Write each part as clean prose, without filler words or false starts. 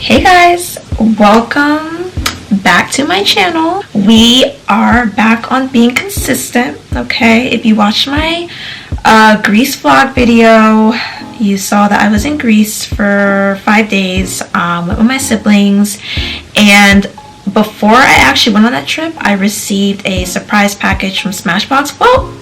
Hey guys, welcome back to my channel. We are back on being consistent, okay? If you watched my Greece vlog video, you saw that I was in Greece for 5 days, went with my siblings, and before I actually went on that trip, I received a surprise package from Smashbox. Well,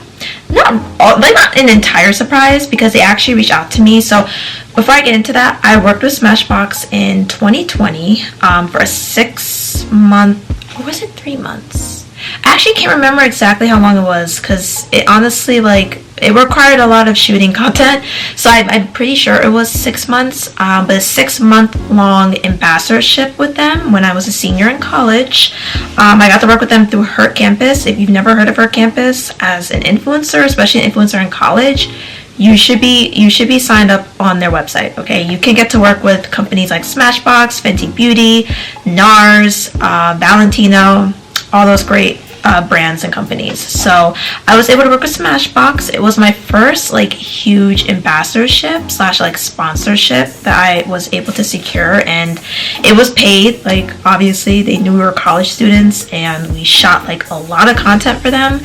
not an entire surprise because they actually reached out to me. So before I get into that, I worked with Smashbox in 2020 for a 6 month, or was it 3 months? I actually can't remember exactly how long it was because it honestly, it required a lot of shooting content. So I'm pretty sure it was 6 months, but a 6 month long ambassadorship with them when I was a senior in college. I got to work with them through Her Campus. If you've never heard of Her Campus as an influencer, especially an influencer in college, you should be signed up on their website. Okay, you can get to work with companies like Smashbox, Fenty Beauty, NARS, Valentino, all those great brands and companies. So I was able to work with Smashbox. It was my first huge ambassadorship / sponsorship that I was able to secure, and it was paid. Obviously they knew we were college students and we shot a lot of content for them.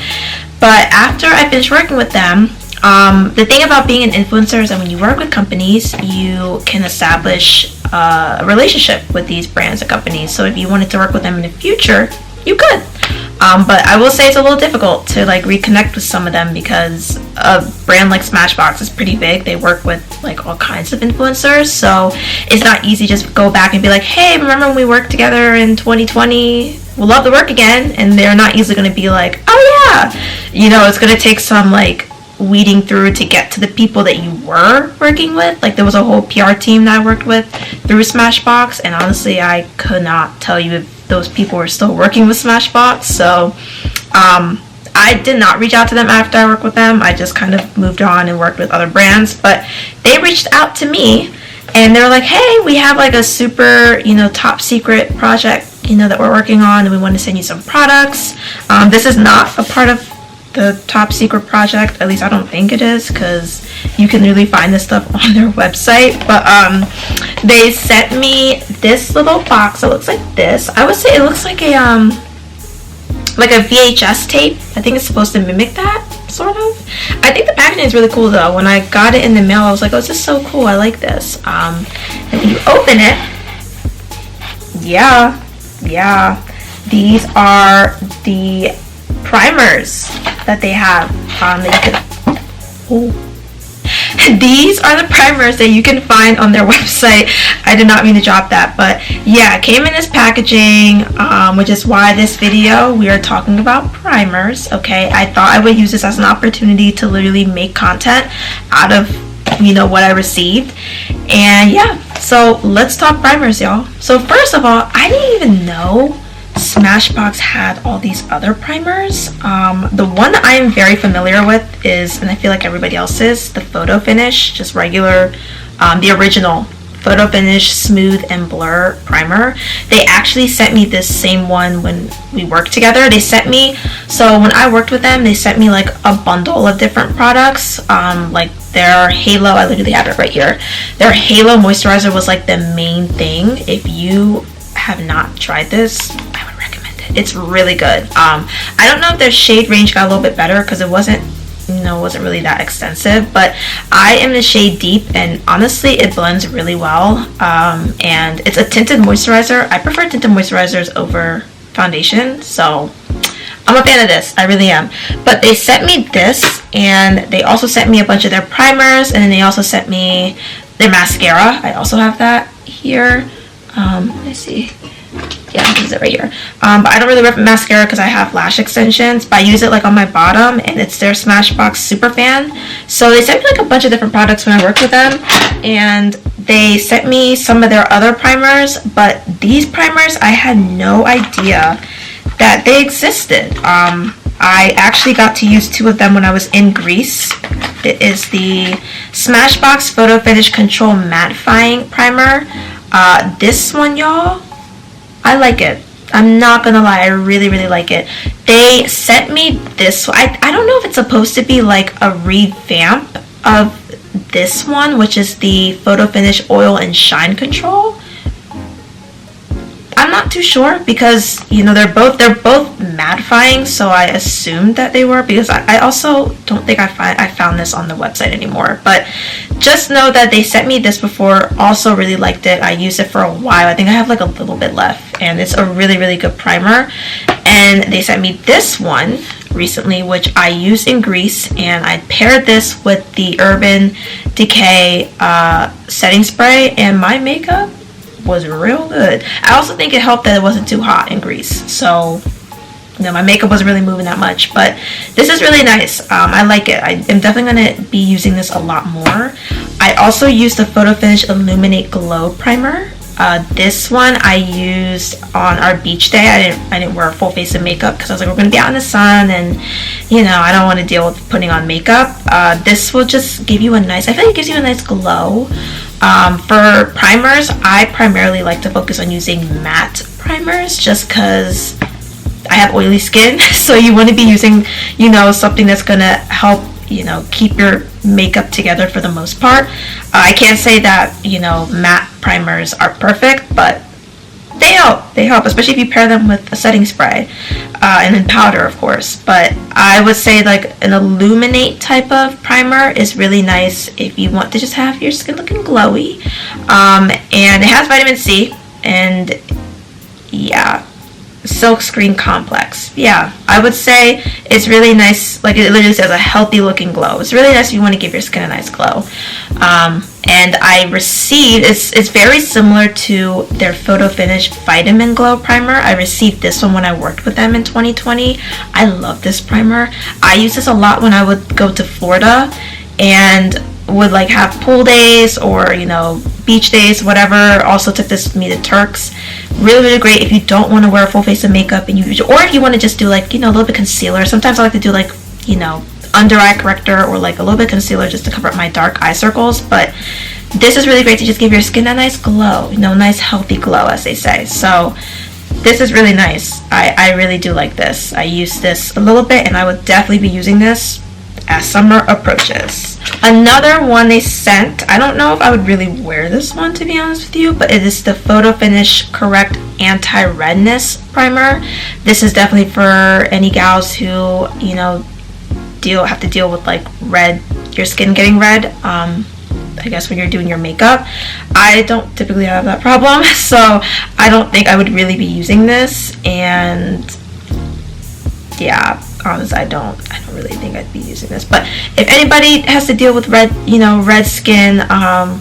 But after I finished working with them, the thing about being an influencer is that when you work with companies, you can establish a relationship with these brands and companies. So if you wanted to work with them in the future, you could. But I will say it's a little difficult to reconnect with some of them because a brand like Smashbox is pretty big. They work with all kinds of influencers, so it's not easy just to go back and be like, hey, remember when we worked together in 2020? We'll love to work again. And they're not easily going to be like, oh yeah, it's going to take some weeding through to get to the people that you were working with. There was a whole PR team that I worked with through Smashbox, and honestly I could not tell you if those people were still working with Smashbox. So I did not reach out to them after I worked with them. I just kind of moved on and worked with other brands, but they reached out to me and they were like, hey, we have a super top secret project that we're working on, and we want to send you some products. This is not a part of the top secret project, at least I don't think it is, because you can really find this stuff on their website. But they sent me this little box. It looks like this. I would say it looks like a VHS tape. I think it's supposed to mimic that, sort of. I think the packaging is really cool though. When I got it in the mail, I was like, oh, this is so cool, I like this. And when you open it, yeah, these are the primers that they have these are the primers that you can find on their website. I did not mean to drop that, but yeah, it came in this packaging, which is why this video we are talking about primers. Okay, I thought I would use this as an opportunity to literally make content out of what I received. And yeah, so let's talk primers, y'all. So first of all, I didn't even know Smashbox had all these other primers. The one that I am very familiar with is, and I feel like everybody else is, the Photo Finish, just regular, the original Photo Finish Smooth and Blur primer. They actually sent me this same one when we worked together. So when I worked with them, they sent me a bundle of different products. Their Halo, I literally have it right here. Their Halo moisturizer was the main thing. If you have not tried this, I would recommend it. It's really good. I don't know if their shade range got a little bit better because it wasn't really that extensive, but I am the shade Deep, and honestly it blends really well. And it's a tinted moisturizer. I prefer tinted moisturizers over foundation, so I'm a fan of this. I really am. But they sent me this, and they also sent me a bunch of their primers, and then they also sent me their mascara. I also have that here. Let's see. Yeah, this is it right here. But I don't really wear mascara because I have lash extensions, but I use it on my bottom, and it's their Smashbox Super Fan. So they sent me a bunch of different products when I worked with them, and they sent me some of their other primers, but these primers I had no idea that they existed. I actually got to use 2 of them when I was in Greece. It is the Smashbox Photo Finish Control Mattifying Primer. This one, y'all, I like it. I'm not gonna lie, I really like it. They sent me this. I don't know if it's supposed to be a revamp of this one, which is the Photo Finish Oil and Shine Control. I'm not too sure because, you know, they're both mattifying, so I assumed that they were, because I also don't think I found this on the website anymore. But just know that they sent me this before, also really liked it. I used it for a while. I think I have like a little bit left, and it's a really, really good primer. And they sent me this one recently, which I used in Greece, and I paired this with the Urban Decay setting spray, and my makeup was real good. I also think it helped that it wasn't too hot in Greece, so you know, my makeup wasn't really moving that much. But this is really nice. I like it. I am definitely going to be using this a lot more. I also used the Photo Finish Illuminate Glow Primer. This one I used on our beach day. I didn't wear a full face of makeup because I was like, we're going to be out in the sun, and you know, I don't want to deal with putting on makeup. This will just give you a nice, I feel like it gives you a nice glow. For primers, I primarily like to focus on using matte primers just because I have oily skin, so you want to be using, you know, something that's going to help, you know, keep your makeup together for the most part. I can't say that, you know, matte primers are perfect, but they help, especially if you pair them with a setting spray, and then powder, of course. But I would say like an illuminate type of primer is really nice if you want to just have your skin looking glowy. And it has vitamin C, and yeah, silk screen complex. Yeah, I would say it's really nice. Like, it literally says a healthy looking glow. It's really nice if you want to give your skin a nice glow. And I received, it's very similar to their Photo Finish Vitamin Glow Primer. I received this one when I worked with them in 2020. I love this primer. I use this a lot when I would go to Florida and would like have pool days or, you know, beach days, whatever. Also took this with me to Turks. Really, really great if you don't want to wear a full face of makeup, and or if you want to just do like, you know, a little bit concealer. Sometimes I like to do like, you know, under eye corrector or like a little bit concealer just to cover up my dark eye circles. But this is really great to just give your skin a nice glow, you know, nice healthy glow, as they say. So this is really nice. I really do like this. I use this a little bit, and I would definitely be using this as summer approaches. Another one they sent, I don't know if I would really wear this one, to be honest with you, but it is the Photo Finish Correct Anti-Redness Primer. This is definitely for any gals who, you know, have to deal with like your skin getting red. I guess when you're doing your makeup. I don't typically have that problem, so I don't think I would really be using this. And yeah, honestly, I don't really think I'd be using this. But if anybody has to deal with red skin,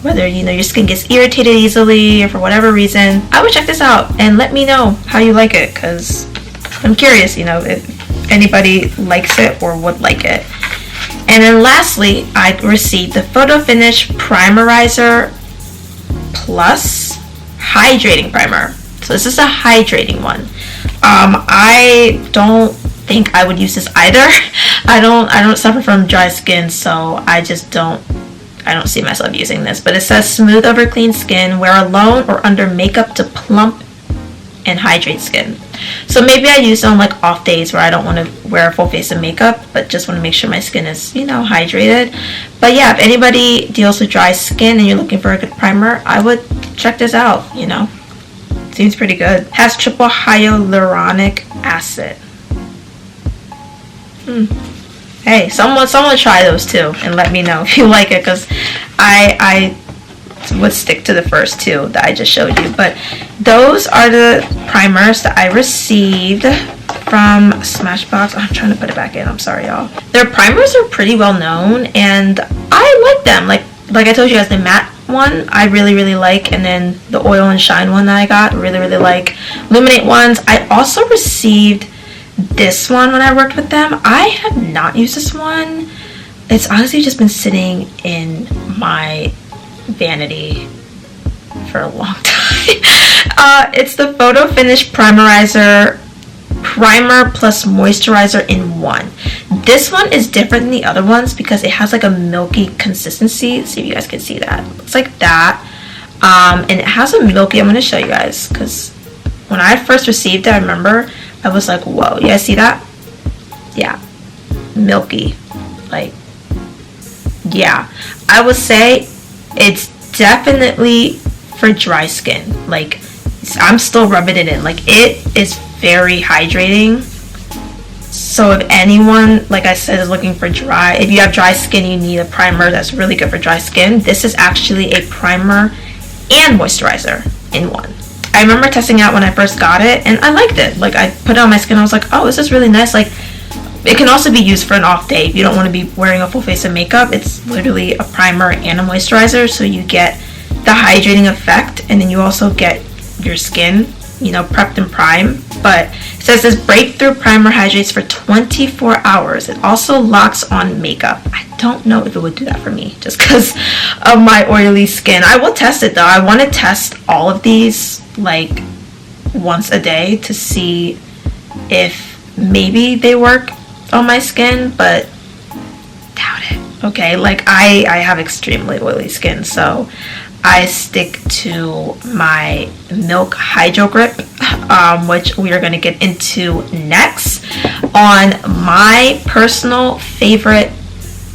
whether, you know, your skin gets irritated easily or for whatever reason, I would check this out and let me know how you like it, because I'm curious, you know, if anybody likes it or would like it. And then lastly, I received the Photo Finish Primerizer Plus Hydrating Primer. So this is a hydrating one. I don't think I would use this either. I don't suffer from dry skin, so I don't see myself using this. But it says smooth over clean skin, wear alone or under makeup to plump and hydrate skin. So maybe I use it on like off days where I don't want to wear a full face of makeup, but just want to make sure my skin is, you know, hydrated. But yeah, if anybody deals with dry skin and you're looking for a good primer, I would check this out, you know. Seems pretty good. Has triple hyaluronic acid. Hey, someone try those too and let me know if you like it, because I would stick to the first two that I just showed you. But those are the primers that I received from Smashbox. I'm trying to put it back in. I'm sorry, y'all. Their primers are pretty well known, and I like them. Like I told you guys, the matte one I really, really like, and then the oil and shine one that I got, really, really like. Illuminate ones. I also received this one when I worked with them. I have not used this one. It's honestly just been sitting in my vanity for a long time. It's the Photo Finish Primerizer Primer plus Moisturizer in one. This one is different than the other ones because it has like a milky consistency. Let's see if you guys can see that. It looks like that. And it has a milky, I'm going to show you guys, because when I first received it, I remember I was like, whoa, you guys see that? Yeah, milky. Like, yeah, I would say it's definitely for dry skin. Like, I'm still rubbing it in. Like, it is very hydrating. So if anyone, like I said, is looking for dry, if you have dry skin, you need a primer that's really good for dry skin. This is actually a primer and moisturizer in one. I remember testing it out when I first got it, and I liked it. Like, I put it on my skin, I was like, oh, this is really nice. Like, it can also be used for an off day if you don't want to be wearing a full face of makeup. It's literally a primer and a moisturizer, so you get the hydrating effect, and then you also get your skin, you know, prepped and primed. But it says this breakthrough primer hydrates for 24 hours. It also locks on makeup. I don't know if it would do that for me just because of my oily skin. I will test it though. I want to test all of these like once a day to see if maybe they work on my skin, but doubt it. Okay, like I have extremely oily skin, so I stick to my Milk Hydro Grip, which we are going to get into next. On my personal favorite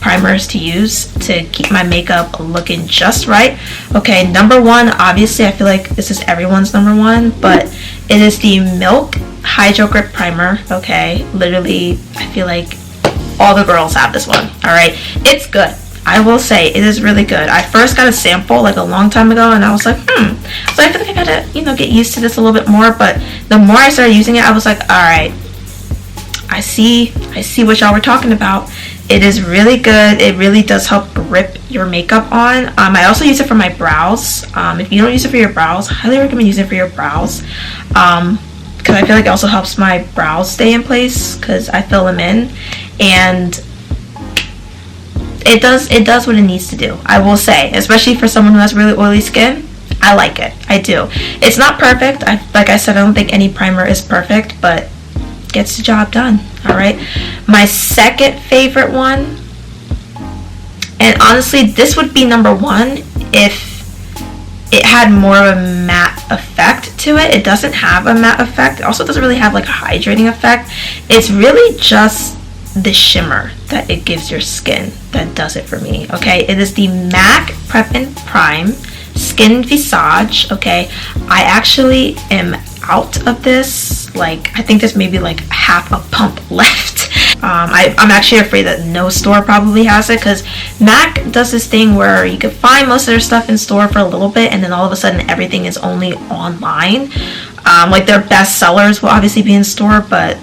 primers to use to keep my makeup looking just right. Okay, number one, obviously I feel like this is everyone's number one, but it is the Milk Hydro Grip Primer. Okay, literally I feel like all the girls have this one. Alright, it's good. I will say it is really good. I first got a sample like a long time ago, and I was like, So I feel like I gotta, you know, get used to this a little bit more. But the more I started using it, I was like, all right, I see what y'all were talking about. It is really good. It really does help rip your makeup on. I also use it for my brows. If you don't use it for your brows, I highly recommend using it for your brows. Because I feel like it also helps my brows stay in place because I fill them in, and it does what it needs to do. I will say, especially for someone who has really oily skin, I like it. I do. It's not perfect. Like I said, I don't think any primer is perfect, but gets the job done. All right. My second favorite one, and honestly, this would be number one if it had more of a matte effect to it. It doesn't have a matte effect. It also doesn't really have like a hydrating effect. It's really just the shimmer that it gives your skin that does it for me. Okay, it is the MAC Prep and Prime Skin Visage. Okay, I actually am out of this. Like, I think there's maybe like half a pump left. I'm actually afraid that no store probably has it, because MAC does this thing where you can find most of their stuff in store for a little bit, and then all of a sudden everything is only online. Like, their best sellers will obviously be in store, but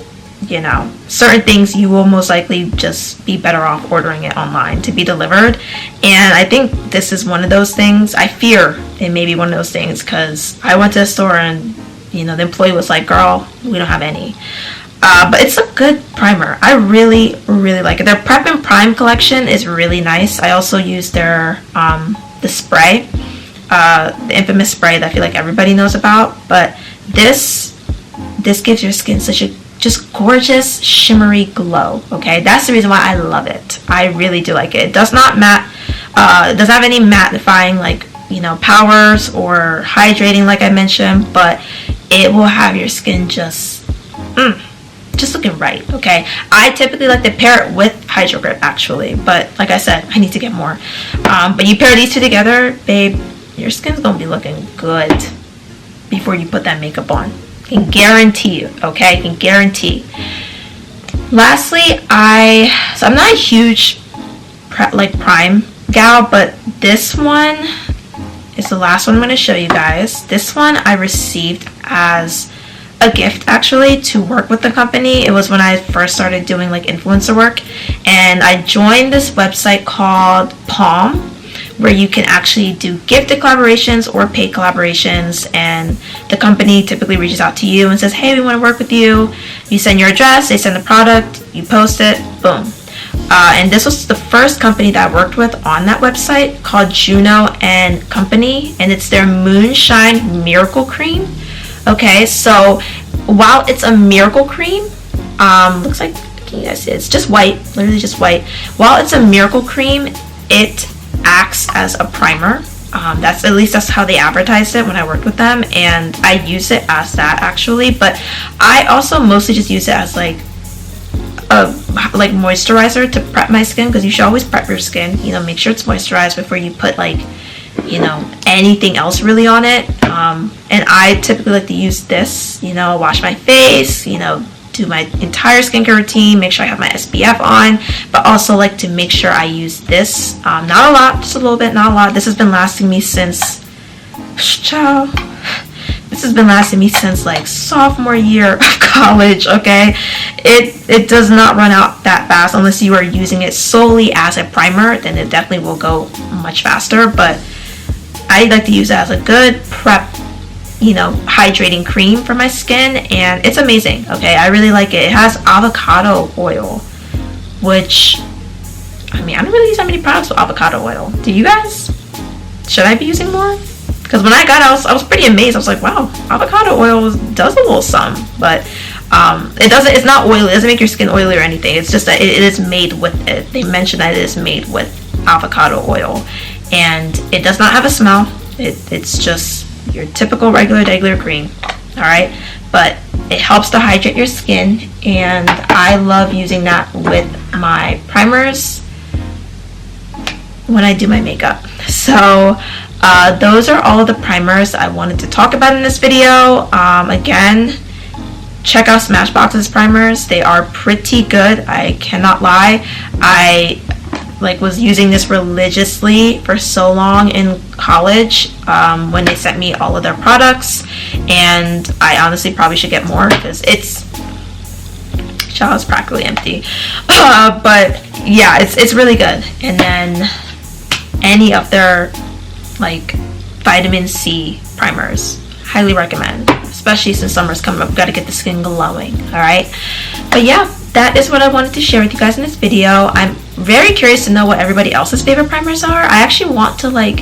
you know, certain things you will most likely just be better off ordering it online to be delivered. And I think this is one of those things. I fear it may be one of those things, because I went to a store and, you know, the employee was like, girl, we don't have any. But it's a good primer. I really, really like it. Their Prep and Prime collection is really nice. I also use their the spray, the infamous spray that I feel like everybody knows about. But this gives your skin such a just gorgeous shimmery glow. Okay, that's the reason why I love it. I really do like it. It does not matte. It doesn't have any mattifying, like, you know, powers or hydrating like I mentioned, but it will have your skin just looking right. Okay, I typically like to pair it with Hydro Grip actually, but like I said, I need to get more. But you pair these two together, babe, your skin's gonna be looking good before you put that makeup on. Can guarantee you. Okay, I can guarantee. Lastly, I'm not a huge prime gal, but this one is the last one I'm going to show you guys. This one I received as a gift actually to work with the company. It was when I first started doing like influencer work, and I joined this website called Palm, where you can actually do gifted collaborations or paid collaborations, and the company typically reaches out to you and says, hey, we want to work with you. You send your address, they send the product, you post it, boom. And this was the first company that I worked with on that website, called Juno and Company, and it's their Moonshine Miracle Cream. Okay, so while it's a miracle cream, looks like, can you guys see, it's just white, literally just white. While it's a miracle cream, it acts as a primer. That's, at least that's how they advertised it when I worked with them, and I use it as that actually. But I also mostly just use it as like a moisturizer to prep my skin, because you should always prep your skin, you know, make sure it's moisturized before you put like, you know, anything else really on it. And I typically like to use this, you know, wash my face, you know, do my entire skincare routine, make sure I have my SPF on, but also like to make sure I use this, not a lot, just a little bit, not a lot. This has been lasting me since, child, this has been lasting me since like sophomore year of college, okay? It does not run out that fast unless you are using it solely as a primer, then it definitely will go much faster, but I like to use it as a good prep, you know, hydrating cream for my skin, and it's amazing, okay? I really like it. It has avocado oil, which, I mean, I don't really use that many products with avocado oil. Do you guys? Should I be using more? Because when I got it, I was pretty amazed. I was like, wow, avocado oil does a little some, but it's not oily. It doesn't make your skin oily or anything. It's just that it is made with it. They mention that it is made with avocado oil, and it does not have a smell. It's just your typical regular cream, all right? But it helps to hydrate your skin, and I love using that with my primers when I do my makeup. So those are all of the primers I wanted to talk about in this video. Again, check out Smashbox's primers. They are pretty good, I cannot lie. I was using this religiously for so long in college when they sent me all of their products, and I honestly probably should get more because it's practically empty, but yeah, it's really good. And then any of their like vitamin C primers, highly recommend, especially since summer's coming up. Got to get the skin glowing, all right? But yeah, that is what I wanted to share with you guys in this video. I'm very curious to know what everybody else's favorite primers are. I actually want to I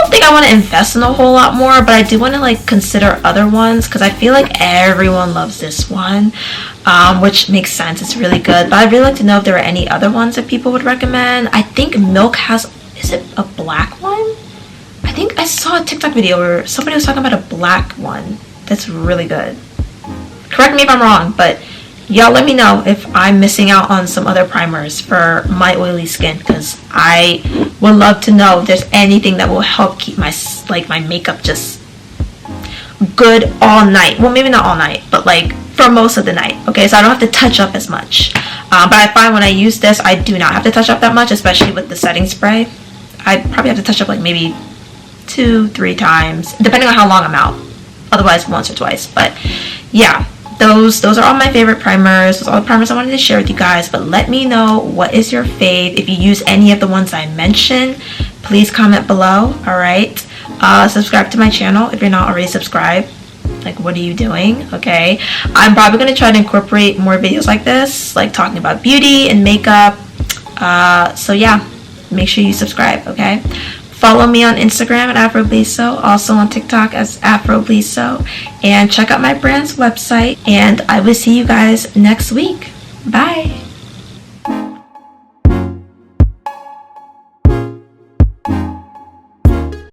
don't think I want to invest in a whole lot more, but I do want to consider other ones because I feel like everyone loves this one, which makes sense. It's really good, but I'd really like to know if there are any other ones that people would recommend. I think Milk has, is it a black one? I think I saw a TikTok video where somebody was talking about a black one that's really good. Correct me if I'm wrong, but y'all let me know if I'm missing out on some other primers for my oily skin, because I would love to know if there's anything that will help keep my my makeup just good all night. Well, maybe not all night, but for most of the night, okay? So I don't have to touch up as much. But I find when I use this, I do not have to touch up that much, especially with the setting spray. I probably have to touch up maybe 2-3 times, depending on how long I'm out. Otherwise, once or twice. But yeah, those are all my favorite primers. Those are all the primers I wanted to share with you guys. But let me know, what is your fave? If you use any of the ones I mentioned, please comment below. All right, subscribe to my channel if you're not already subscribed. What are you doing? Okay, I'm probably going to try to incorporate more videos like this, talking about beauty and makeup. So yeah, make sure you subscribe. Okay, follow me on Instagram at AfroBliso, also on TikTok as AfroBliso, and check out my brand's website, and I will see you guys next week. Bye.